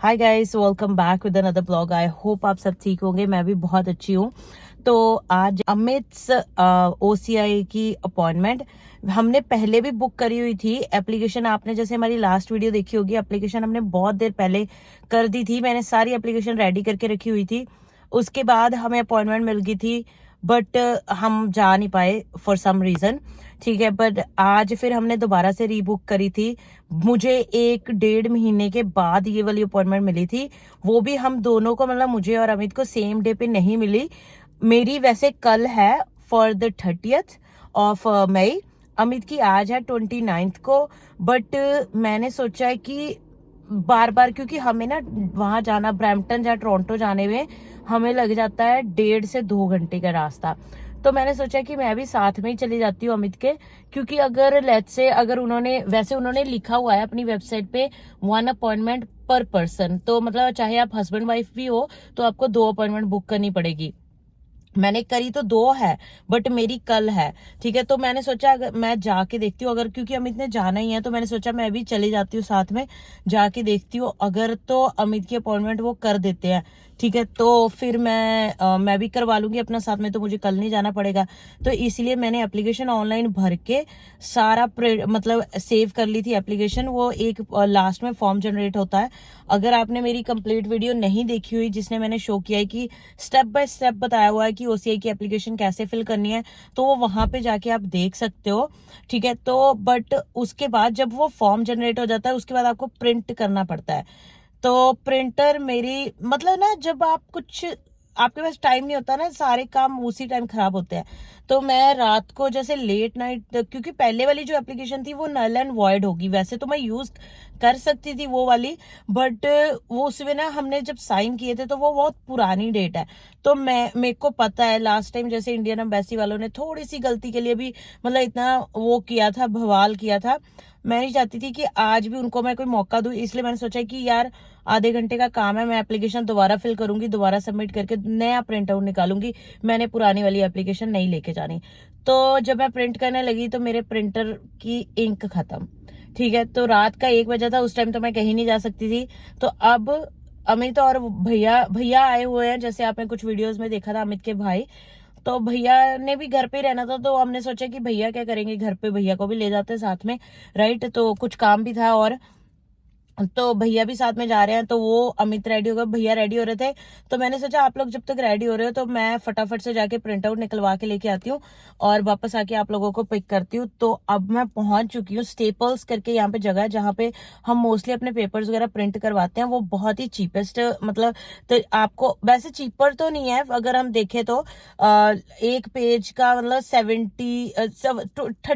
Hi guys, welcome back with another blog. I hope आप सब ठीक होंगे। मैं भी बहुत अच्छी हूँ। तो आज अमित्स ओसीआई की अपॉइंटमेंट हमने पहले भी बुक करी हुई थी। एप्लीकेशन आपने जैसे हमारी लास्ट वीडियो देखी होगी, एप्लीकेशन हमने बहुत देर पहले कर दी थी। मैंने सारी एप्लीकेशन रेडी करके रखी हुई थी। उसके बाद हमें अपॉइंटमेंट मिल गई थी, बट हम जा नहीं पाए फॉर सम रीजन। ठीक है, बट आज फिर हमने दोबारा से रीबुक करी थी। मुझे 1-1.5 महीने के बाद ये वाली अपॉइंटमेंट मिली थी। वो भी हम दोनों को, मतलब मुझे और अमित को सेम डे पे नहीं मिली। मेरी वैसे कल है फॉर द 30th ऑफ मई। अमित की आज है 29th को। बट मैंने सोचा है कि बार बार, क्योंकि हमें ना वहां जाना, ब्रैम्पटन या टोरंटो जाने में हमें लग जाता है 1.5 से 2 घंटे का रास्ता। तो मैंने सोचा कि मैं भी साथ में ही चली जाती हूँ अमित के, क्योंकि अगर लेट्स से अगर उन्होंने लिखा हुआ है अपनी वेबसाइट पे 1 अपॉइंटमेंट पर पर्सन, तो मतलब चाहे आप हस्बैंड वाइफ भी हो तो आपको 2 अपॉइंटमेंट बुक करनी पड़ेगी। मैंने करी तो 2 है, बट मेरी कल है। ठीक है, तो मैंने सोचा अगर मैं जाके देखती हूँ, अगर क्योंकि अमित ने जाना ही है तो मैंने सोचा मैं भी चली जाती हूँ साथ में, जाके देखती हूँ। अगर तो अमित की अपॉइंटमेंट वो कर देते हैं, ठीक है, तो फिर मैं भी करवा लूंगी अपना साथ में, तो मुझे कल नहीं जाना पड़ेगा। तो इसलिए मैंने एप्लीकेशन ऑनलाइन भर के सारा मतलब सेव कर ली थी एप्लीकेशन। वो एक लास्ट में फॉर्म जनरेट होता है। अगर आपने मेरी कंप्लीट वीडियो नहीं देखी हुई जिसने मैंने शो किया है कि स्टेप बाय स्टेप बताया हुआ है कि ओसीआई की एप्लीकेशन कैसे फिल करनी है, तो वो वहां पे जाके आप देख सकते हो। ठीक है, तो बट उसके बाद जब वो फॉर्म जनरेट हो जाता है उसके बाद आपको प्रिंट करना पड़ता है। तो प्रिंटर मेरी, मतलब ना, जब आप कुछ आपके पास टाइम नहीं होता ना, सारे काम उसी टाइम खराब होते हैं। तो मैं रात को जैसे लेट नाइट, क्योंकि पहले वाली जो एप्लीकेशन थी वो नल एंड वॉइड होगी, वैसे तो मैं यूज कर सकती थी वो वाली, बट वो उसमें ना हमने जब साइन किए थे तो वो बहुत पुरानी डेट है। तो मेरे को पता है लास्ट टाइम जैसे इंडियन एम्बेसी वालों ने थोड़ी सी गलती के लिए भी, मतलब इतना वो किया था, बवाल किया था। मैं नहीं चाहती थी कि आज भी उनको मैं कोई मौका दूं, इसलिए मैंने सोचा कि यार आधे घंटे का काम है, मैं एप्लीकेशन दोबारा फिल करूंगी, दोबारा सबमिट करके नया प्रिंट आउट निकालूंगी। मैंने पुरानी वाली एप्लीकेशन नहीं लेके जानी। तो जब मैं प्रिंट करने लगी तो मेरे प्रिंटर की इंक खत्म। ठीक है, तो रात का 1 बजा था, उस टाइम तो मैं कहीं नहीं जा सकती थी। तो अब अमित और भैया भैया आए हुए हैं, जैसे आपने कुछ वीडियोस में देखा था, अमित के भाई। तो भैया ने भी घर पे ही रहना था, तो हमने सोचा कि भैया क्या करेंगे घर पे, भैया को भी ले जाते साथ में। राइट, तो कुछ काम भी था, और तो भैया भी साथ में जा रहे हैं। तो वो अमित रेडी हो गया, भैया रेडी हो रहे थे। तो मैंने सोचा आप लोग जब तक रेडी हो रहे हो तो मैं फटाफट से जाके प्रिंट आउट निकलवा के लेके आती हूँ और वापस आके आप लोगों को पिक करती हूँ। तो अब मैं पहुंच चुकी हूँ। स्टेपल्स करके यहाँ पे जगह है जहाँ पे हम मोस्टली अपने पेपर्स वगैरह प्रिंट करवाते हैं। वो बहुत ही चीपेस्ट, मतलब, तो आपको वैसे चीपर तो नहीं है अगर हम देखें तो। एक पेज का मतलब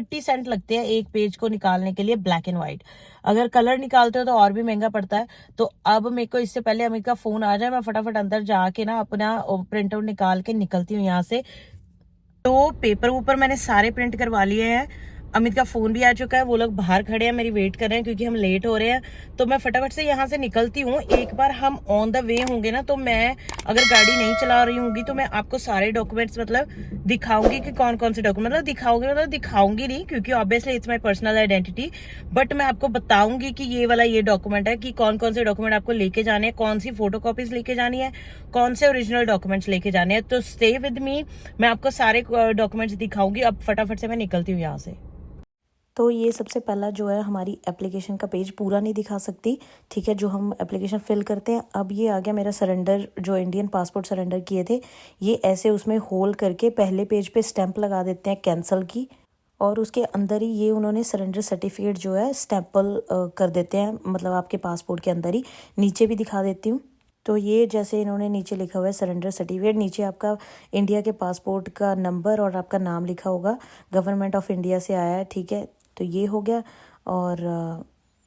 30 सेंट लगते हैं एक पेज को निकालने के लिए, ब्लैक एंड व्हाइट। अगर कलर निकालते हो तो और भी महंगा पड़ता है। तो अब मेरे को इससे पहले अमित का फोन आ जाए, मैं फटाफट अंदर जाके ना अपना प्रिंट आउट निकाल के निकलती हूँ यहाँ से। तो पेपर ऊपर मैंने सारे प्रिंट करवा लिए हैं। अमित का फोन भी आ चुका है, वो लोग बाहर खड़े हैं, मेरी वेट कर रहे हैं क्योंकि हम लेट हो रहे हैं। तो मैं फटाफट से यहाँ से निकलती हूँ। एक बार हम ऑन द वे होंगे ना, तो मैं अगर गाड़ी नहीं चला रही होंगी तो मैं आपको सारे डॉक्यूमेंट्स मतलब दिखाऊंगी कि कौन कौन से डॉक्यूमेंट, मतलब दिखाऊंगी नहीं क्योंकि obviously it's my personal identity. But मैं आपको बताऊंगी कि ये वाला ये डॉक्यूमेंट है, कि कौन कौन से डॉक्यूमेंट आपको लेके जाने हैं, कौन सी फोटो कॉपीज लेके जानी है, कौन से ओरिजिनल डॉक्यूमेंट्स लेके जाने हैं। तो स्टे विद मी, मैं आपको सारे डॉक्यूमेंट्स दिखाऊंगी। अब फटाफट से मैं निकलती हूँ यहाँ से। तो ये सबसे पहला जो है, हमारी एप्लीकेशन का पेज पूरा नहीं दिखा सकती। ठीक है, जो हम एप्लीकेशन फिल करते हैं। अब ये आ गया मेरा सरेंडर, जो इंडियन पासपोर्ट सरेंडर किए थे। ये ऐसे उसमें होल करके पहले पेज पे स्टैंप लगा देते हैं कैंसल की, और उसके अंदर ही ये उन्होंने सरेंडर सर्टिफिकेट जो है स्टैंपल कर देते हैं, मतलब आपके पासपोर्ट के अंदर ही। नीचे भी दिखा देती हूँ। तो ये जैसे इन्होंने नीचे लिखा हुआ है सरेंडर सर्टिफिकेट, नीचे आपका इंडिया के पासपोर्ट का नंबर और आपका नाम लिखा होगा, गवर्नमेंट ऑफ इंडिया से आया है। ठीक है, तो ये हो गया। और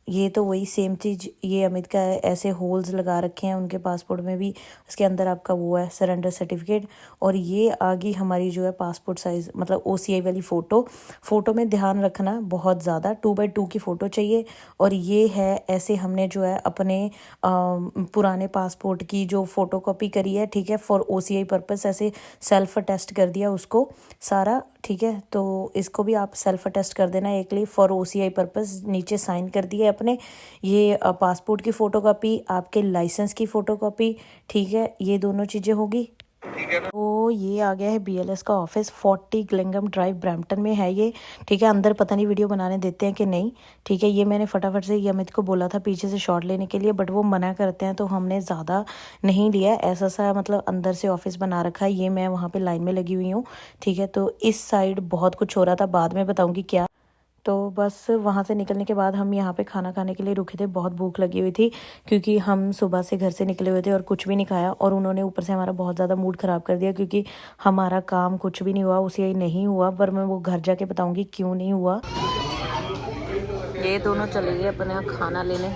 ये तो वही सेम चीज़, ये अमित का है, ऐसे होल्स लगा रखे हैं उनके पासपोर्ट में भी। उसके अंदर आपका वो है सरेंडर सर्टिफिकेट। और ये आ गई हमारी जो है पासपोर्ट साइज़, मतलब ओसीआई वाली फ़ोटो में ध्यान रखना बहुत ज़्यादा, 2x2 की फ़ोटो चाहिए। और ये है ऐसे हमने जो है अपने पुराने पासपोर्ट की जो फ़ोटो कॉपी करी है, ठीक है, फॉर ओसीआई पर्पस, ऐसे सेल्फ अटेस्ट कर दिया उसको सारा। ठीक है, तो इसको भी आप सेल्फ अटेस्ट कर देना एक लिए फॉर OCI पर्पस। नीचे साइन कर दिए अपने, ये पासपोर्ट की फ़ोटोकॉपी, आपके लाइसेंस की फ़ोटोकॉपी, ठीक है, ये दोनों चीज़ें होगी। तो ये आ गया है BLS का ऑफिस, 40 ग्लिंगम ड्राइव ब्रैम्पटन में है ये, ठीक है। अंदर पता नहीं वीडियो बनाने देते हैं कि नहीं, ठीक है। ये मैंने फटाफट से अमित को बोला था पीछे से शॉट लेने के लिए, बट वो मना करते हैं, तो हमने ज़्यादा नहीं लिया। ऐसा सा मतलब अंदर से ऑफिस बना रखा है। ये मैं वहाँ पे लाइन में लगी हुई हूँ, ठीक है। तो इस साइड बहुत कुछ हो रहा था, बाद में बताऊँगी क्या। तो बस वहाँ से निकलने के बाद हम यहाँ पे खाना खाने के लिए रुके थे। बहुत भूख लगी हुई थी क्योंकि हम सुबह से घर से निकले हुए थे और कुछ भी नहीं खाया, और उन्होंने ऊपर से हमारा बहुत ज़्यादा मूड ख़राब कर दिया क्योंकि हमारा काम कुछ भी नहीं हुआ, उसे नहीं हुआ, पर मैं वो घर जाके बताऊँगी क्यों नहीं हुआ। ये दोनों चले गए अपने यहाँ खाना लेने,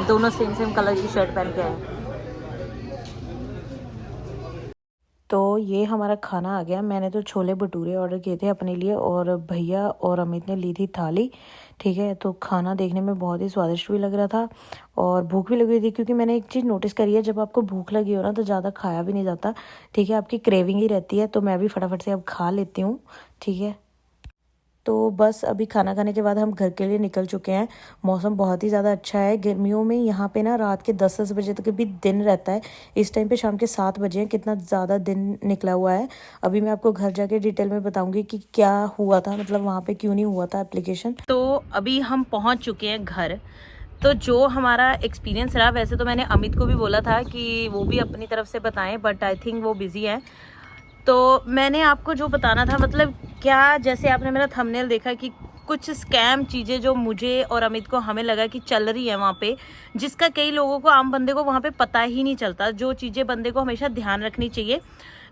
दोनों सेम सेम कलर की शर्ट पहन के आए। तो ये हमारा खाना आ गया। मैंने तो छोले भटूरे ऑर्डर किए थे अपने लिए, और भैया और अमित ने ली थी थाली, ठीक है। तो खाना देखने में बहुत ही स्वादिष्ट भी लग रहा था और भूख भी लगी हुई थी, क्योंकि मैंने एक चीज़ नोटिस करी है, जब आपको भूख लगी हो ना तो ज़्यादा खाया भी नहीं जाता, ठीक है, आपकी क्रेविंग ही रहती है। तो मैं भी फटाफट से अब खा लेती हूँ, ठीक है। तो बस अभी खाना खाने के बाद हम घर के लिए निकल चुके हैं। मौसम बहुत ही ज़्यादा अच्छा है। गर्मियों में यहाँ पे ना रात के 10-10 बजे तक भी दिन रहता है। इस टाइम पे शाम के 7 बजे हैं, कितना ज़्यादा दिन निकला हुआ है। अभी मैं आपको घर जाके डिटेल में बताऊंगी कि क्या हुआ था, मतलब वहाँ पे क्यों नहीं हुआ था एप्लीकेशन। तो अभी हम पहुँच चुके हैं घर। तो जो हमारा एक्सपीरियंस रहा, वैसे तो मैंने अमित को भी बोला था कि वो भी अपनी तरफ से बताएं, बट आई थिंक वो बिज़ी है। तो मैंने आपको जो बताना था, मतलब क्या, जैसे आपने मेरा थंबनेल देखा कि कुछ स्कैम चीज़ें जो मुझे और अमित को हमें लगा कि चल रही है वहाँ पे, जिसका कई लोगों को, आम बंदे को वहाँ पे पता ही नहीं चलता, जो चीज़ें बंदे को हमेशा ध्यान रखनी चाहिए।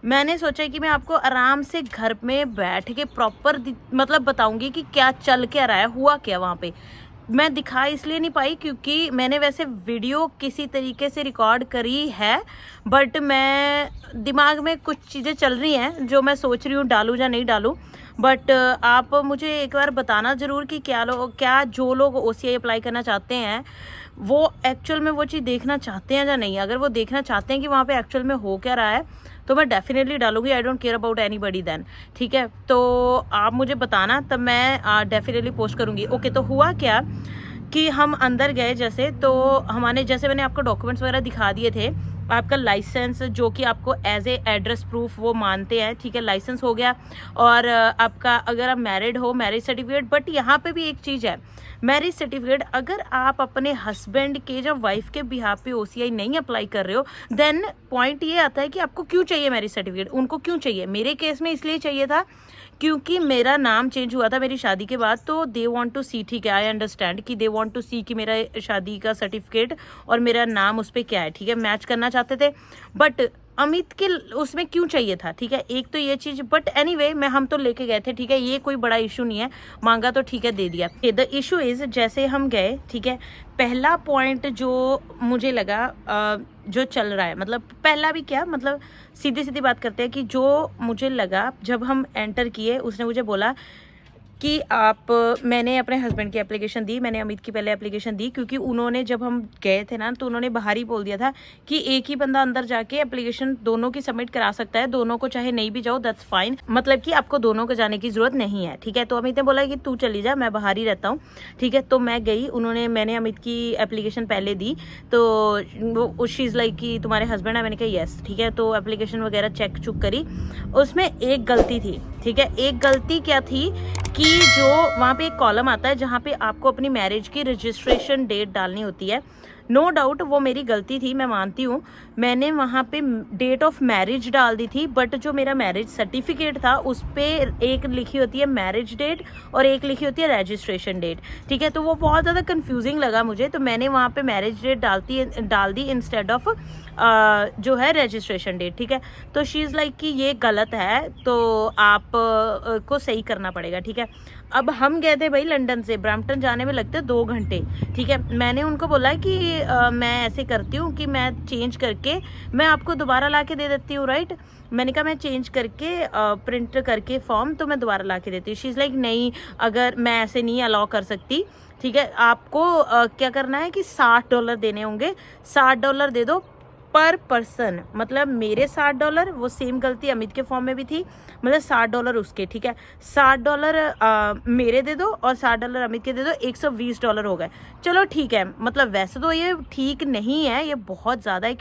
मैंने सोचा कि मैं आपको आराम से घर में बैठ के प्रॉपर मतलब बताऊंगी कि क्या चल क्या रहा है, हुआ क्या वहाँ पे। मैं दिखा इसलिए नहीं पाई क्योंकि मैंने वैसे वीडियो किसी तरीके से रिकॉर्ड करी है, बट मैं दिमाग में कुछ चीज़ें चल रही हैं जो मैं सोच रही हूँ डालूँ या नहीं डालूँ। बट आप मुझे एक बार बताना ज़रूर कि क्या जो लोग OCI अप्लाई करना चाहते हैं वो एक्चुअल में वो चीज़ देखना चाहते हैं या नहीं। अगर वो देखना चाहते हैं कि वहाँ पे एक्चुअल में हो क्या रहा है, तो मैं डेफिनेटली डालूंगी। I don't care about anybody then, ठीक है। तो आप मुझे बताना, तब मैं डेफिनेटली पोस्ट करूंगी। ओके, तो हुआ क्या कि हम अंदर गए जैसे, तो हमारे, जैसे मैंने आपको डॉक्यूमेंट्स वगैरह दिखा दिए थे, आपका लाइसेंस जो कि आपको एज ए एड्रेस प्रूफ वो मानते हैं, ठीक है, लाइसेंस हो गया। और आपका अगर आप मैरिड हो, मैरिज सर्टिफिकेट। बट यहाँ पे भी एक चीज़ है, मैरिज सर्टिफिकेट अगर आप अपने हस्बैंड के या वाइफ के बिहाफ पे OCI नहीं अप्लाई कर रहे हो, देन पॉइंट ये आता है कि आपको क्यों चाहिए मैरिज सर्टिफिकेट, उनको क्यों चाहिए। मेरे केस में इसलिए चाहिए था क्योंकि मेरा नाम चेंज हुआ था मेरी शादी के बाद, तो दे वांट टू सी, ठीक है, आई अंडरस्टैंड कि दे वांट टू सी कि मेरा शादी का सर्टिफिकेट और मेरा नाम उस पर क्या है, ठीक है, मैच करना चाहते थे। बट अमित के उसमें क्यों चाहिए था, ठीक है, एक तो ये चीज़। बट एनीवे मैं हम तो लेके गए थे, ठीक है, ये कोई बड़ा इशू नहीं है, मांगा तो ठीक है दे दिया। द इशू इज़, जैसे हम गए, ठीक है, पहला पॉइंट जो मुझे लगा जो चल रहा है, मतलब पहला भी क्या, मतलब सीधी सीधी बात करते हैं कि जो मुझे लगा जब हम एंटर किए, उसने मुझे बोला कि मैंने अपने हस्बैंड की एप्लीकेशन दी, मैंने अमित की पहले एप्लीकेशन दी, क्योंकि उन्होंने जब हम गए थे ना, तो उन्होंने बाहर ही बोल दिया था कि एक ही बंदा अंदर जाके एप्लीकेशन दोनों की सबमिट करा सकता है, दोनों को चाहे नहीं भी जाओ दैट्स फाइन, मतलब कि आपको दोनों को जाने की जरूरत नहीं है, ठीक है। तो अमित ने बोला कि तू चली जा, मैं बाहर ही रहता हूँ, ठीक है। तो मैं गई, मैंने अमित की एप्लीकेशन पहले दी, तो वो शी इज़ लाइक कि तुम्हारे हस्बैंड है, मैंने कहा येस, ठीक है। तो एप्लीकेशन वगैरह चेक चुक करी, उसमें एक गलती थी, ठीक है। एक गलती क्या थी कि जो वहाँ पे एक कॉलम आता है जहाँ पे आपको अपनी मैरिज की रजिस्ट्रेशन डेट डालनी होती है, नो डाउट वो मेरी गलती थी, मैं मानती हूँ। मैंने वहाँ पे डेट ऑफ मैरिज डाल दी थी, बट जो मेरा मैरिज सर्टिफिकेट था उस पर एक लिखी होती है मैरिज डेट और एक लिखी होती है रजिस्ट्रेशन डेट, ठीक है। तो वो बहुत ज़्यादा कंफ्यूजिंग लगा मुझे, तो मैंने वहाँ पे मैरिज डेट डाल दी इंस्टेड ऑफ जो है रजिस्ट्रेशन डेट, ठीक है। तो शी इज़ लाइक कि ये गलत है, तो आप को सही करना पड़ेगा, ठीक है। अब हम गए थे भाई लंदन से ब्रैम्पटन जाने में लगते 2 घंटे, ठीक है। मैंने उनको बोला कि मैं ऐसे करती हूँ कि मैं चेंज करके मैं आपको दोबारा ला के दे देती हूँ, राइट। मैंने कहा मैं चेंज करके प्रिंट करके फॉर्म तो मैं दोबारा ला के देती हूँ। शी इज़ लाइक नहीं, अगर मैं ऐसे नहीं अलाउ कर सकती, ठीक है। आपको क्या करना है कि $60 देने होंगे, $60 दे दो, पर पर्सन, मतलब मेरे $60, वो सेम गलती अमित के फॉर्म में भी थी, मतलब $60 उसके, ठीक है, $60 मेरे दे दो और $60 अमित के दे दो, $120 हो गए। चलो ठीक है, मतलब वैसे तो ये ठीक नहीं है, ये बहुत ज़्यादा है,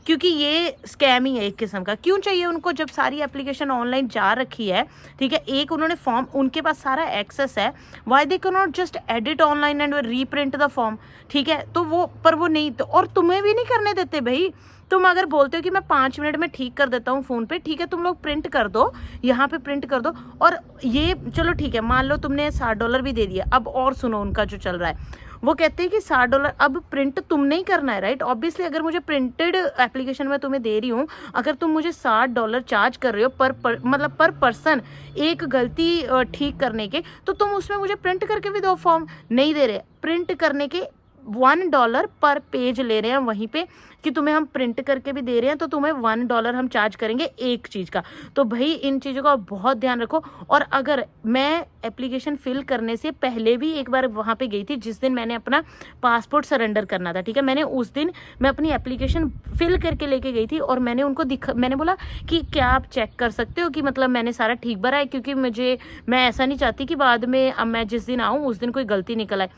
क्योंकि ये स्कैम ही है एक किस्म का। क्यों चाहिए उनको जब सारी एप्लीकेशन ऑनलाइन जा रखी है, ठीक है, एक उन्होंने फॉर्म, उनके पास सारा एक्सेस है, why they can not just edit online and reprint the form, ठीक है, तो वो नहीं, तो और तुम्हें भी नहीं करने देते भाई। तुम अगर बोलते हो कि मैं 5 मिनट में ठीक कर देता हूँ फ़ोन पे, ठीक है, तुम लोग प्रिंट कर दो, यहाँ पे प्रिंट कर दो। और ये चलो ठीक है, मान लो तुमने $60 भी दे दिया। अब और सुनो उनका जो चल रहा है, वो कहते हैं कि $60 अब प्रिंट तुमने ही करना है, राइट। ऑब्वियसली अगर मुझे प्रिंटेड एप्लीकेशन में तुम्हें दे रही हूँ, अगर तुम मुझे $60 चार्ज कर रहे हो मतलब पर पर्सन एक गलती ठीक करने के, तो तुम उसमें मुझे प्रिंट करके भी दो फॉर्म। नहीं दे रहे, प्रिंट करने के $1 पर पेज ले रहे हैं वहीं पे, कि तुम्हें हम प्रिंट करके भी दे रहे हैं तो तुम्हें $1 हम चार्ज करेंगे एक चीज़ का। तो भाई इन चीज़ों का बहुत ध्यान रखो। और अगर मैं एप्लीकेशन फिल करने से पहले भी एक बार वहाँ पे गई थी, जिस दिन मैंने अपना पासपोर्ट सरेंडर करना था, ठीक है, मैंने उस दिन मैं अपनी एप्लीकेशन फिल करके लेके गई थी और मैंने उनको मैंने बोला कि क्या आप चेक कर सकते हो कि मतलब मैंने सारा ठीक भरा है, क्योंकि मैं ऐसा नहीं चाहती कि बाद में अब मैं जिस दिन आऊँ उस दिन कोई गलती निकल आए।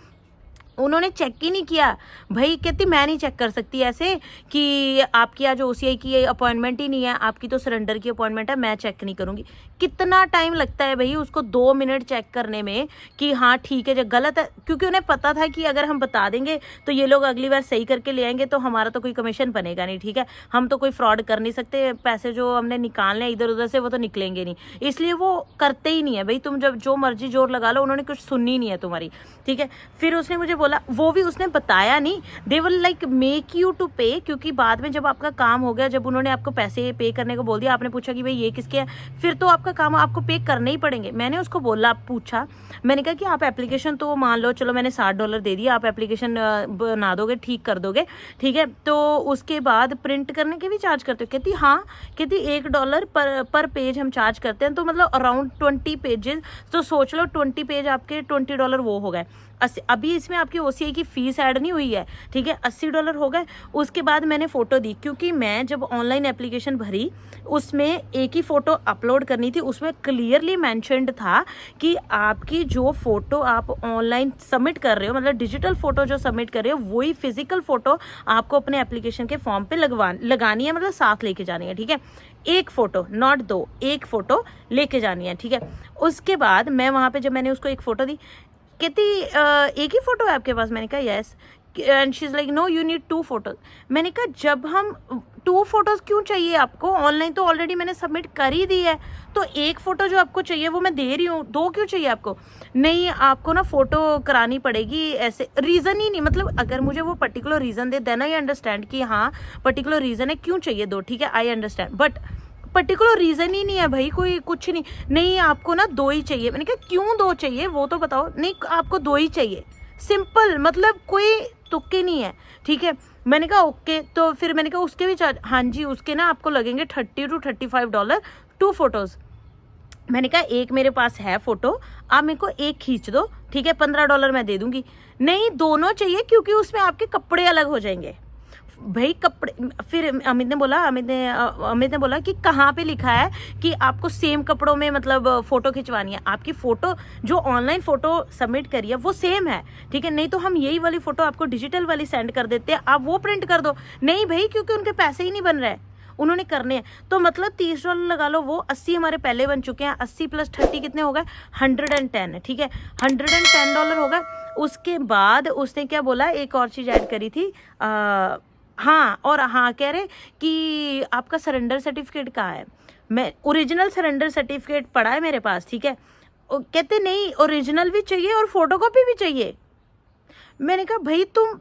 उन्होंने चेक ही नहीं किया भाई। कहती मैं नहीं चेक कर सकती ऐसे कि आपकी आज ओसीआई की अपॉइंटमेंट ही नहीं है, आपकी तो सरेंडर की अपॉइंटमेंट है, मैं चेक नहीं करूंगी। कितना टाइम लगता है भाई उसको 2 मिनट चेक करने में कि हाँ ठीक है, जो गलत है, क्योंकि उन्हें पता था कि अगर हम बता देंगे तो ये लोग अगली बार सही करके ले आएंगे, तो हमारा तो कोई कमीशन बनेगा नहीं, ठीक है, हम तो कोई फ्रॉड कर नहीं सकते, पैसे जो हमने निकालने इधर उधर से वो तो निकलेंगे नहीं, इसलिए वो करते ही नहीं है भाई। तुम जब जो मर्जी जोर लगा लो, उन्होंने कुछ सुननी नहीं है तुम्हारी, ठीक है। फिर उसने मुझे बोला, वो भी उसने बताया नहीं, they will like make you to pay, क्योंकि बाद में जब आपका काम हो गया, जब उन्होंने आपको पैसे पे करने को बोल दिया, आपने पूछा कि भाई ये किसके हैं, फिर तो आपका काम आपको पे करने ही पड़ेंगे। मैंने उसको पूछा, मैंने कहा कि आप एप्लीकेशन तो मान लो, चलो मैंने $60 दे दिया, आप एप्लीकेशन बना दोगे, ठीक कर दोगे, ठीक है, तो उसके बाद प्रिंट करने के भी चार्ज करते हो? कहती हाँ, कहती $1 पर पेज हम चार्ज करते हैं, तो मतलब अराउंड 20 पेजेस, तो सोच लो 20 पेज आपके $20 वो हो गए। अभी इसमें आपकी ओसीआई की फीस ऐड नहीं हुई है, ठीक है, $80 हो गए। उसके बाद मैंने फ़ोटो दी, क्योंकि मैं जब ऑनलाइन एप्लीकेशन भरी उसमें एक ही फ़ोटो अपलोड करनी थी, उसमें क्लियरली मेंशन्ड था कि आपकी जो फ़ोटो आप ऑनलाइन सबमिट कर रहे हो, मतलब डिजिटल फ़ोटो जो सबमिट कर रहे हो, वही फिजिकल फ़ोटो आपको अपने एप्लीकेशन के फॉर्म पे लगानी है, मतलब साथ लेके जानी है, ठीक है, एक फ़ोटो, नॉट 2, एक फ़ोटो लेके जानी है, ठीक है। उसके बाद मैं वहाँ पे जब मैंने उसको एक फ़ोटो दी, कहती एक ही फ़ोटो है आपके पास? मैंने कहा yes, and she is like no you need 2 photos. मैंने कहा जब हम 2 फोटोज़ क्यों चाहिए आपको, ऑनलाइन तो ऑलरेडी मैंने सबमिट कर ही दी है, तो एक फ़ोटो जो आपको चाहिए वो मैं दे रही हूँ, 2 क्यों चाहिए आपको? नहीं, आपको ना फ़ोटो करानी पड़ेगी, ऐसे रीज़न ही नहीं, मतलब अगर मुझे वो पर्टिकुलर रीज़न दे, देन आई अंडरस्टैंड कि हाँ पर्टिकुलर रीज़न है, क्यों चाहिए 2, ठीक है, I understand, but particular reason ही नहीं है भाई, कोई कुछ नहीं आपको ना 2 ही चाहिए। मैंने कहा क्यों 2 चाहिए वो तो बताओ। नहीं, आपको 2 ही चाहिए, सिंपल, मतलब कोई तुक्के नहीं है, ठीक है। मैंने कहा ओके, तो फिर मैंने कहा उसके भी चार्ज, हाँ जी उसके ना आपको लगेंगे $30 to $35, 2 फोटोज़। मैंने कहा एक मेरे पास है फ़ोटो, आप मेरे को एक खींच दो, ठीक है, $15 मैं दे दूंगी। नहीं, दोनों चाहिए, क्योंकि उसमें आपके कपड़े अलग हो जाएंगे भाई, कपड़े। फिर अमित ने बोला कि कहाँ पे लिखा है कि आपको सेम कपड़ों में मतलब फ़ोटो खिंचवानी है? आपकी फ़ोटो जो ऑनलाइन फ़ोटो सबमिट करी है वो सेम है, ठीक है, नहीं तो हम यही वाली फ़ोटो आपको डिजिटल वाली सेंड कर देते हैं, आप वो प्रिंट कर दो। नहीं भाई, क्योंकि उनके पैसे ही नहीं बन रहे, उन्होंने करने हैं, तो मतलब $30 लगा लो, वो 80 हमारे पहले बन चुके हैं, 80 + 30 कितने हो गए? 110, ठीक है, $110 हो गए। उसके बाद उसने क्या बोला, एक और चीज़ ऐड करी थी, हाँ, और हाँ कह रहे कि आपका सरेंडर सर्टिफिकेट कहाँ है? मैं ओरिजिनल सरेंडर सर्टिफिकेट पड़ा है मेरे पास, ठीक है। कहते नहीं, ओरिजिनल भी चाहिए और फोटोकॉपी भी चाहिए। मैंने कहा भाई तुम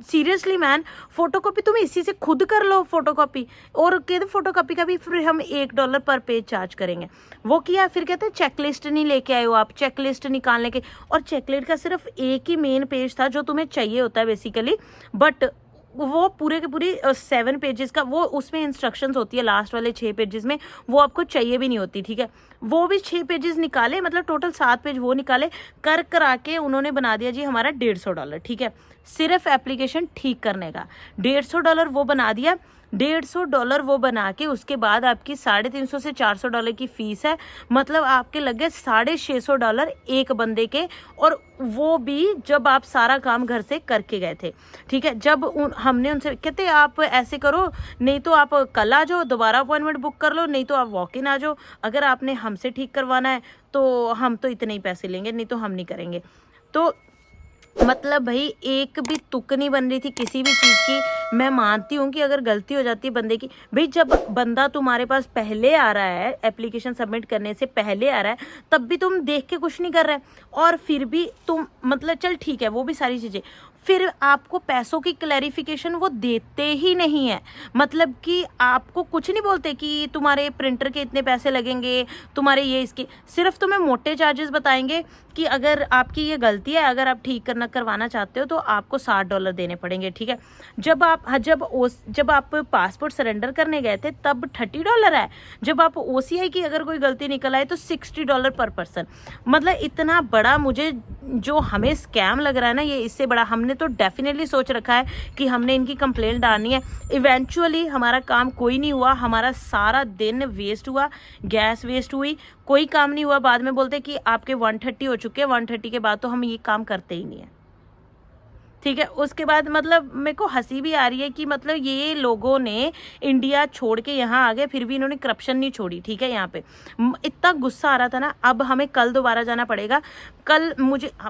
सीरियसली मैन, फोटोकॉपी तुम इसी से खुद कर लो फोटोकॉपी, और कहते फोटोकॉपी का भी फिर हम $1 पर पेज चार्ज करेंगे। वो किया, फिर कहते चेकलिस्ट नहीं लेके आए हो आप, चेकलिस्ट निकालने के, और चेकलिस्ट का सिर्फ एक ही मेन पेज था जो तुम्हें चाहिए होता है बेसिकली, बट वो पूरे के पूरी 7 पेजेस का, वो उसमें इंस्ट्रक्शंस होती है लास्ट वाले 6 पेजेस में, वो आपको चाहिए भी नहीं होती, ठीक है। वो भी 6 पेजेस निकाले, मतलब टोटल 7 पेज वो निकाले, करा के उन्होंने बना दिया जी हमारा $150, ठीक है। सिर्फ एप्लीकेशन ठीक करने का। $150 वो बना दिया, $150 वो बना के उसके बाद आपकी $350 से $400 की फीस है, मतलब आपके लग गए $650 एक बंदे के, और वो भी जब आप सारा काम घर से करके गए थे। ठीक है, जब हमने उनसे कहते आप ऐसे करो, नहीं तो आप कल आ जाओ, दोबारा अपॉइंटमेंट बुक कर लो, नहीं तो आप वॉक इन आ जाओ, अगर आपने हमसे ठीक करवाना है तो हम तो इतने ही पैसे लेंगे, नहीं तो हम नहीं करेंगे। तो मतलब भाई एक भी तुक नहीं बन रही थी किसी भी चीज़ की। मैं मानती हूँ कि अगर गलती हो जाती है बंदे की, भाई जब बंदा तुम्हारे पास पहले आ रहा है, एप्लीकेशन सबमिट करने से पहले आ रहा है, तब भी तुम देख के कुछ नहीं कर रहे, और फिर भी तुम मतलब चल ठीक है वो भी सारी चीज़ें, फिर आपको पैसों की क्लैरिफिकेशन वो देते ही नहीं है। मतलब कि आपको कुछ नहीं बोलते कि तुम्हारे प्रिंटर के इतने पैसे लगेंगे, तुम्हारे ये इसके, सिर्फ तुम्हें मोटे चार्जेस बताएंगे कि अगर आपकी ये गलती है, अगर आप ठीक करवाना चाहते हो तो आपको $60 देने पड़ेंगे। ठीक है, जब आप पासपोर्ट सरेंडर करने गए थे तब $30 है, जब आप OCI की अगर कोई गलती निकल आए तो $60 पर पर्सन। मतलब इतना बड़ा मुझे जो हमें स्कैम लग रहा है ना, ये इससे बड़ा हमने तो डेफिनेटली सोच रखा है कि हमने इनकी कंप्लेंट डालनी है। इवेंचुअली हमारा काम कोई नहीं हुआ, हमारा सारा दिन वेस्ट हुआ, गैस वेस्ट हुई, कोई काम नहीं हुआ। बाद में बोलते कि आपके 130 हो चुके हैं, 130 के बाद तो हम ये काम करते ही नहीं है। ठीक है, उसके बाद मतलब मेरे को हंसी भी आ रही है कि मतलब ये लोगों ने इंडिया छोड़ के यहाँ आ गए, फिर भी इन्होंने करप्शन नहीं छोड़ी। ठीक है, यहाँ पे इतना गुस्सा आ रहा था ना। अब हमें कल दोबारा जाना पड़ेगा। कल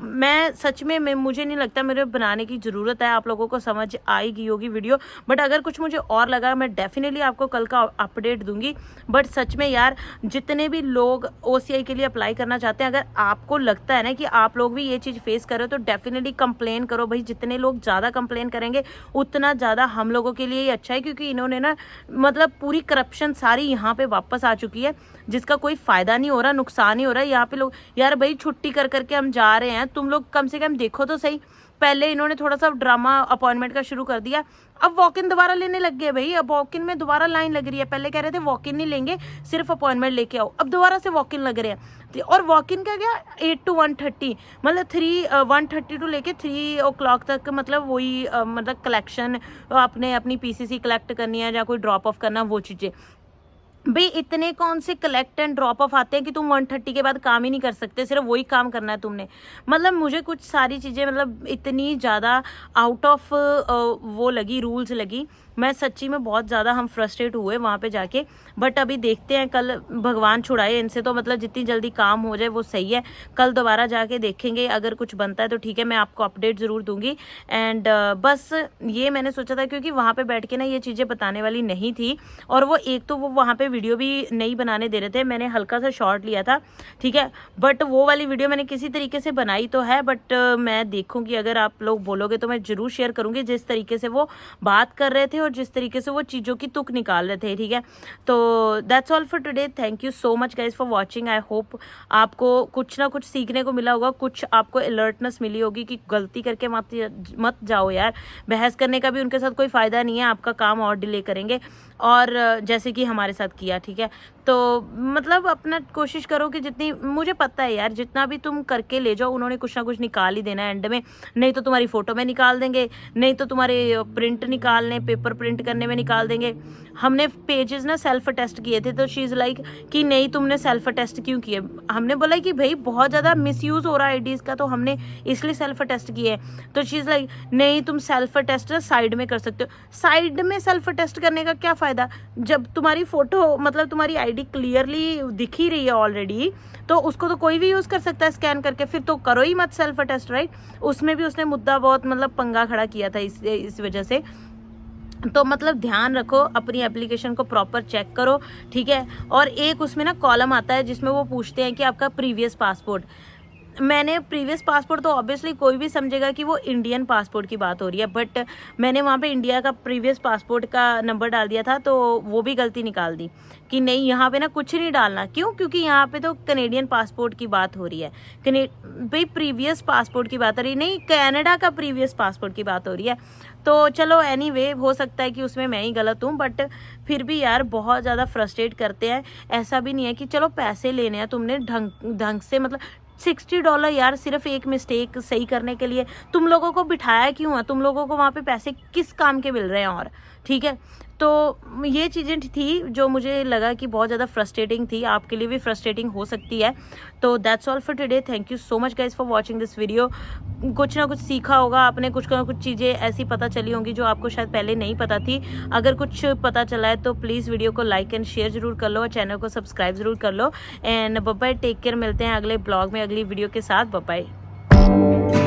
मैं सच में मुझे नहीं लगता मेरे बनाने की ज़रूरत है, आप लोगों को समझ आएगी होगी वीडियो, बट अगर कुछ मुझे और लगा मैं डेफिनेटली आपको कल का अपडेट दूंगी। बट सच में यार, जितने भी लोग OCI के लिए अप्लाई करना चाहते हैं, अगर आपको लगता है ना कि आप लोग भी ये चीज़ फेस कर रहे हो तो डेफिनेटली कंप्लेन करो भाई। जितने लोग ज़्यादा कंप्लेन करेंगे उतना ज़्यादा हम लोगों के लिए ही अच्छा है, क्योंकि इन्होंने ना मतलब पूरी करप्शन सारी यहाँ पे वापस आ चुकी है, जिसका कोई फ़ायदा नहीं हो रहा, नुकसान ही हो रहा है। यहाँ पे लोग यार भाई छुट्टी कर करके हम जा रहे हैं, तुम लोग कम से कम देखो तो सही। पहले इन्होंने थोड़ा सा ड्रामा अपॉइंटमेंट का शुरू कर दिया, अब वॉक इन दोबारा लेने लग गए भाई। अब वॉक इन में दोबारा लाइन लग रही है। पहले कह रहे थे वॉक इन नहीं लेंगे, सिर्फ अपॉइंटमेंट लेके आओ, अब दोबारा से वॉक इन लग रहे हैं। और वॉक इन का क्या 8 to 1:30, मतलब 1:30 to लेके 3 o'clock तक, मतलब वही मतलब कलेक्शन, अपनी PCC कलेक्ट करनी है या कोई ड्रॉप ऑफ करना, वो चीज़ें। भाई इतने कौन से कलेक्ट एंड ड्रॉप ऑफ आते हैं कि तुम 1:30 के बाद काम ही नहीं कर सकते, सिर्फ वही काम करना है तुमने। मतलब मुझे कुछ सारी चीज़ें मतलब इतनी ज़्यादा आउट ऑफ वो लगी, रूल्स लगी। मैं सच्ची में बहुत ज़्यादा हम फ्रस्ट्रेट हुए वहाँ पे जाके। बट अभी देखते हैं, कल भगवान छुड़ाए इनसे, तो मतलब जितनी जल्दी काम हो जाए वो सही है। कल दोबारा जाके देखेंगे, अगर कुछ बनता है तो ठीक है, मैं आपको अपडेट ज़रूर दूंगी। एंड बस ये मैंने सोचा था, क्योंकि वहाँ पे बैठ के ना ये चीज़ें बताने वाली नहीं थी, और वो एक तो वो वहाँ पे वीडियो भी नहीं बनाने दे रहे थे। मैंने हल्का सा शॉर्ट लिया था, ठीक है, बट वो वाली वीडियो मैंने किसी तरीके से बनाई तो है, बट मैं देखूंगी, अगर आप लोग बोलोगे तो मैं ज़रूर शेयर करूँगी जिस तरीके से वो बात कर रहे थे और जिस तरीके से वो चीज़ों की तुक निकाल रहे थे। ठीक है, तो that's all for today. Thank you so much guys for watching. I hope आपको कुछ ना कुछ सीखने को मिला होगा, कुछ आपको अलर्टनेस मिली होगी कि गलती करके मत जाओ यार। बहस करने का भी उनके साथ कोई फ़ायदा नहीं है, आपका काम और डिले करेंगे, और जैसे कि हमारे साथ किया। ठीक है, तो मतलब अपना कोशिश करो कि जितनी, मुझे पता है यार, जितना भी तुम करके ले जाओ उन्होंने कुछ ना कुछ निकाल ही देना है एंड में। नहीं तो तुम्हारी फ़ोटो में निकाल देंगे, नहीं तो तुम्हारे प्रिंट निकालने, पेपर प्रिंट करने में निकाल देंगे। हमने पेजेस ना सेल्फ अटेस्ट किए थे, तो शी इज़ लाइक कि नहीं तुमने सेल्फ अटेस्ट क्यों किए। हमने बोला कि भाई बहुत ज़्यादा मिसयूज़ हो रहा है IDs का, तो हमने इसलिए सेल्फ अटेस्ट किए। तो शी इज़ लाइक नहीं, तुम सेल्फ अटेस्ट साइड में कर सकते हो। साइड में सेल्फ अटेस्ट करने का क्या फ़ायदा, जब तुम्हारी फ़ोटो मतलब तुम्हारी ID क्लियरली दिख ही रही है ऑलरेडी, तो उसको तो कोई भी यूज़ कर सकता है स्कैन करके, फिर तो करो ही मत सेल्फ अटेस्ट, राइट। उसमें भी उसने मुद्दा बहुत मतलब पंगा खड़ा किया था इस वजह से। तो मतलब ध्यान रखो, अपनी एप्लीकेशन को प्रॉपर चेक करो, ठीक है। और एक उसमें ना कॉलम आता है जिसमें वो पूछते हैं कि आपका प्रीवियस पासपोर्ट। मैंने प्रीवियस पासपोर्ट तो ऑब्वियसली कोई भी समझेगा कि वो इंडियन पासपोर्ट की बात हो रही है, बट मैंने वहाँ पे इंडिया का प्रीवियस पासपोर्ट का नंबर डाल दिया था, तो वो भी गलती निकाल दी कि नहीं यहाँ पे ना कुछ नहीं डालना। क्यों? क्योंकि यहाँ पे तो कनेडियन पासपोर्ट की बात हो रही है, भाई प्रीवियस पासपोर्ट की बात हो रही है, नहीं कनाडा का प्रीवियस पासपोर्ट की बात हो रही है। तो चलो एनीवे, हो सकता है कि उसमें मैं ही गलत हूँ, बट फिर भी यार बहुत ज़्यादा फ्रस्ट्रेट करते हैं। ऐसा भी नहीं है कि चलो पैसे लेने हैं तुमने ढंग से, मतलब $60 यार, सिर्फ एक मिस्टेक सही करने के लिए। तुम लोगों को बिठाया क्यों है? तुम लोगों को वहाँ पे पैसे किस काम के मिल रहे हैं? और ठीक है, तो ये चीज़ें थी जो मुझे लगा कि बहुत ज़्यादा फ्रस्ट्रेटिंग थी, आपके लिए भी फ्रस्ट्रेटिंग हो सकती है। तो that's all for today. Thank you so much guys for watching this video. कुछ ना कुछ सीखा होगा आपने, कुछ ना कुछ चीज़ें ऐसी पता चली होंगी जो आपको शायद पहले नहीं पता थी। अगर कुछ पता चला है तो प्लीज़ वीडियो को लाइक एंड शेयर जरूर कर लो और चैनल को सब्सक्राइब जरूर कर लो। And bye bye, take care, मिलते हैं अगले ब्लॉग में अगली वीडियो के साथ। Bye bye.